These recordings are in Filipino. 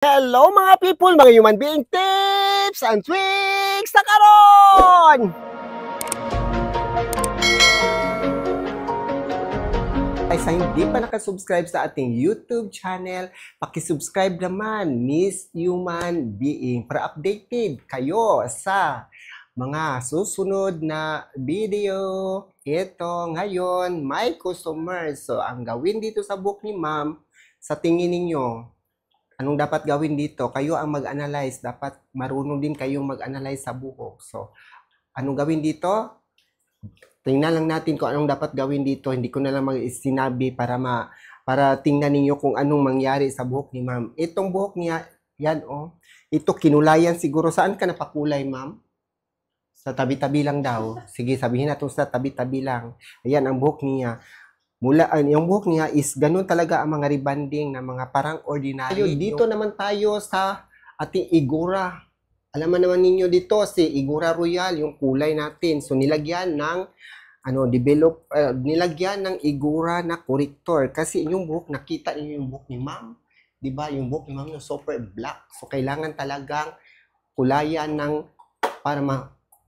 Hello mga people, mga human being tips and tricks sa karon! Ay sa hindi pa nakasubscribe sa ating YouTube channel, pakisubscribe naman, Miss Human Being, para updated kayo sa mga susunod na video. Ito ngayon, my customers. So ang gawin dito sa book ni ma'am, sa tingin ninyo, anong dapat gawin dito? Kayo ang mag-analyze. Dapat marunong din kayong mag-analyze sa buhok. So, anong gawin dito? Tingnan lang natin kung anong dapat gawin dito. Hindi ko na lang sinabi para tingnan ninyo kung anong mangyari sa buhok ni ma'am. Itong buhok niya, yan oh. Ito kinulayan siguro. Saan ka napakulay, ma'am? Sa tabi-tabi lang daw. Sige, sabihin natin sa tabi-tabi lang. Ayan ang buhok niya. Yung buhok niya is ganun talaga ang mga rebanding na mga parang ordinary. Dito naman tayo sa ating Igora. Alam naman ninyo dito si Igora Royal, yung kulay natin. So nilagyan ng nilagyan ng Igora na corrector kasi yung buhok, nakita niyo yung buhok ni ma'am. 'Di ba? Yung buhok ni ma'am yung super black. So kailangan talagang kulayan ng para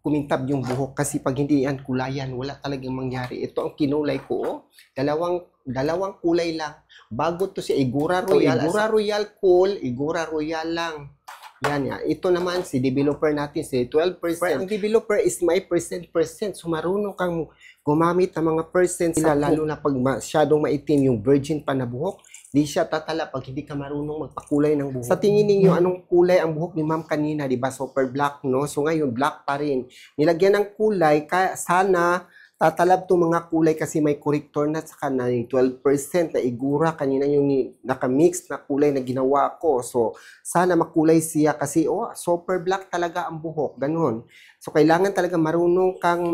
kumintab yung buhok kasi pag hindi yan kulayan, wala talagang mangyari. Ito ang kinulay ko, oh. Dalawang kulay lang. Bago to si Igora Royal. Igora Royal Cool, Igora Royal lang. Yan yan. Ito naman si developer natin, si 12%. Ang developer is may percent. So marunong kang gumamit ng mga percent sila, lalo na pag masyadong maitim yung virgin pa na buhok. Di siya tatala pag hindi ka marunong magpakulay ng buhok. Sa tingin ninyo, anong kulay ang buhok ni ma'am kanina? Diba? Super black, no? So ngayon, black pa rin. Nilagyan ng kulay, sana tatalab to mga kulay kasi may corrector na saka na yung 12% na Igora. Kanina yung nakamix na kulay na ginawa ko. So, sana makulay siya kasi, super black talaga ang buhok. Ganun. So, kailangan talaga marunong kang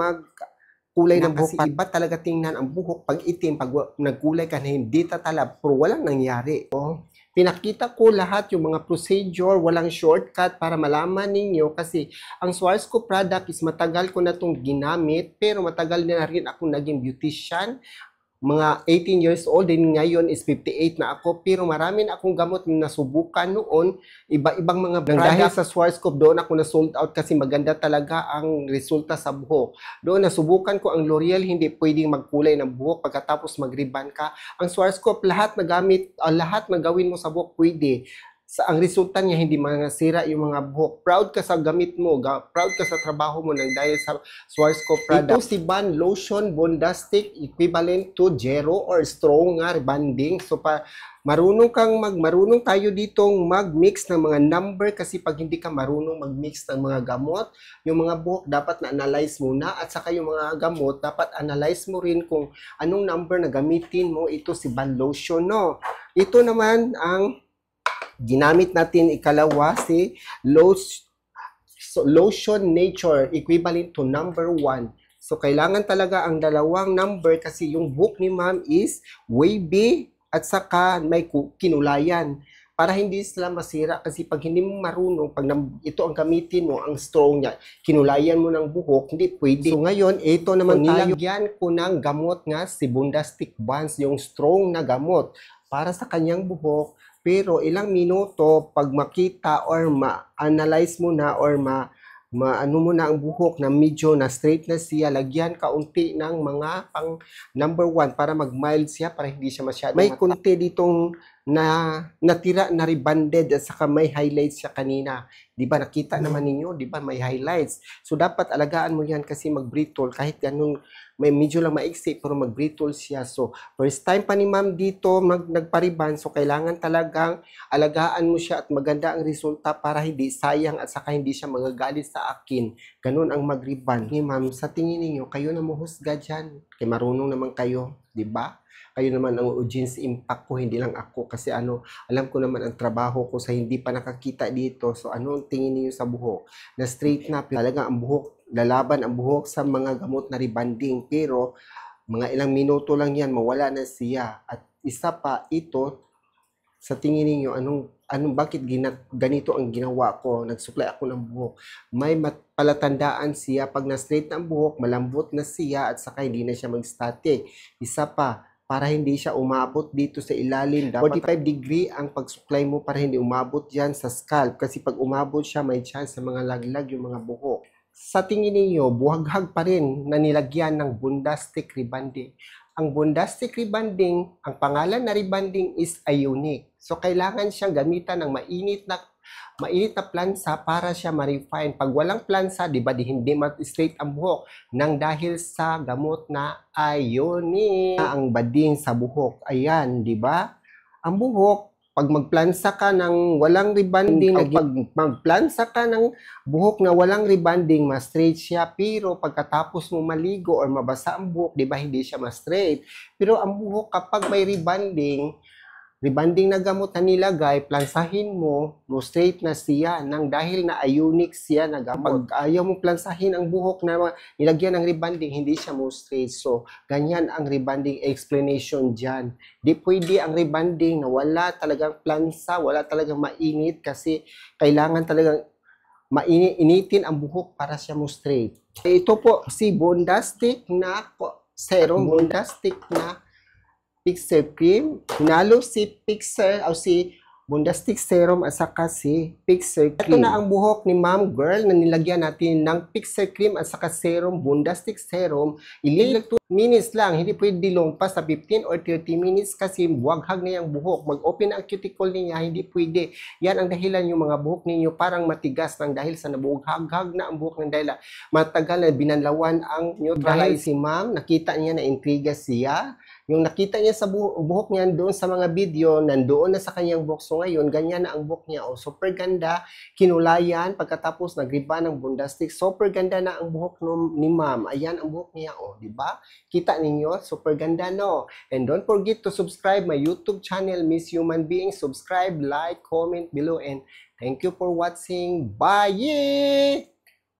kulay ng buhok. Iba talaga tingnan ang buhok pag itim, pag nagkulay ka na hindi tatalab, pero walang nangyari. Pinakita ko lahat yung mga procedure, walang shortcut para malaman ninyo kasi ang Swarovski product is matagal ko na itong ginamit, pero matagal na rin ako naging beautician. Mga 18 years old, din ngayon is 58 na ako, pero marami na akong gamot na nasubukan noon, iba-ibang mga product. Dahil sa Swarovski, doon ako na sold out kasi maganda talaga ang resulta sa buhok. Doon nasubukan ko ang L'Oreal, hindi pwedeng magkulay ng buhok pagkatapos mag-ribbon ka. Ang Swarovski, lahat na gamit, lahat na gawin mo sa buhok pwede. Ang resulta niya, hindi masira yung mga buhok. Proud ka sa gamit mo, proud ka sa trabaho mo nang dahil sa Swarovski product. Ito si Ban Lotion Bondastic, equivalent to Zero or strong nga rebanding. So marunong tayo ditong mag-mix ng mga number kasi pag hindi ka marunong mag-mix ng mga gamot, yung mga buhok dapat na-analyze muna at saka yung mga gamot dapat analyze mo rin kung anong number na gamitin mo. Ito si Ban Lotion, no? Ito naman ang ginamit natin ikalawa si Lotion Nature, equivalent to number 1. So, kailangan talaga ang dalawang number kasi yung buhok ni ma'am is wavy at saka may kinulayan para hindi sila masira kasi pag hindi mo marunong, pag ito ang gamitin mo, ang strong niya, kinulayan mo ng buhok, hindi pwede. So, ngayon, ito naman nilagyan ko ng gamot nga si Bondastic Buns, yung strong na gamot para sa kanyang buhok. Pero ilang minuto pag makita or ma-analyze mo na or ano mo na ang buhok na medyo na straight na siya, lagyan kaunti ng mga pang number 1 para mag-mild siya, para hindi siya masyado may kunti ditong natira na rebanded at saka may highlights siya kanina. Di ba nakita naman ninyo, di ba may highlights. So dapat alagaan mo yan kasi mag-brittle kahit ganun may medyo lang maiksi pero mag-brittle siya. So first time pa ni ma'am dito nagpariban, so kailangan talagang alagaan mo siya at maganda ang resulta para hindi sayang at saka hindi siya magagalit sa akin. Ganun ang mag-ribbon. Ni ma'am, sa tingin niyo kayo na muhusga dyan. Kaya marunong naman kayo, di ba? Kayo naman ang audience impact ko, hindi lang ako kasi alam ko naman ang trabaho ko sa hindi pa nakakita dito. So ano ang tingin niyo sa buhok? Na straight na talaga ang buhok, lalaban ang buhok sa mga gamot na rebanding, pero mga ilang minuto lang yan, mawala na siya. At isa pa, ito, sa tingin niyo bakit ganito ang ginawa ko? Nagsuklay ako ng buhok. May palatandaan siya pag na-straight na ang buhok, malambot na siya at saka hindi na siya mag-static. Isa pa, para hindi siya umabot dito sa ilalim. Dapat 45 degree ang pag-supply mo para hindi umabot dyan sa scalp. Kasi pag umabot siya, may chance sa mga laglag yung mga buhok. Sa tingin niyo, buhaghag pa rin na nilagyan ng Bondastic rebanding. Ang Bondastic rebanding, ang pangalan na rebanding is ionic. So, kailangan siyang gamitan ng mainit na plansa para siya ma-refine. Pag walang plansa, di ba, hindi ma-straight ang buhok nang dahil sa gamot na ionic. Ang bading sa buhok. Ayan, di ba? Ang buhok, pag magplansa ka ng walang rebanding, pag magplansa ka ng buhok na walang rebanding, ma-straight siya. Pero pagkatapos mo maligo or mabasa ang buhok, di ba, hindi siya ma-straight. Pero ang buhok, kapag may rebanding na gamot na nilagay, plansahin mo, straight na siya nang dahil na ionic siya na gamot. Pag ayaw mo plansahin ang buhok na nilagyan ng rebanding, hindi siya mo straight. So, ganyan ang rebanding explanation dyan. Di pwede ang rebanding na wala talagang plansa, wala talagang mainit kasi kailangan talagang initin ang buhok para siya mo straight. Ito po si Bondastic na serum, Bondastic na Pixel Cream. Hinalo si Pixel o si Bondastic Serum at saka si Pixel Cream. Ito na ang buhok ni Ma'am Girl na nilagyan natin ng Pixel Cream at saka Serum, Bondastic Serum. Ililag 2 minutes lang. Hindi pwede lumpas sa 15 or 30 minutes kasi buwaghag na yung buhok. Mag-open ang cuticle niya, hindi pwede. Yan ang dahilan yung mga buhok ninyo parang matigas ng dahil sa nabuhaghag na ang buhok ng dahil matagal na binanlawan ang nyo. Dahil si Ma'am, nakita niya na intriga siya. Yung nakita niya sa buhok niya doon sa mga video, nandoon na sa kanyang buhok. So ngayon, ganyan na ang buhok niya. Oh, super ganda, kinulayan, pagkatapos nagriba ng Bondastic. Super ganda na ang buhok ni Ma'am. Ayan ang buhok niya, oh, di ba? Kita ninyo, super ganda, no? And don't forget to subscribe my YouTube channel, Miss Human Being. Subscribe, like, comment below, and thank you for watching. Bye!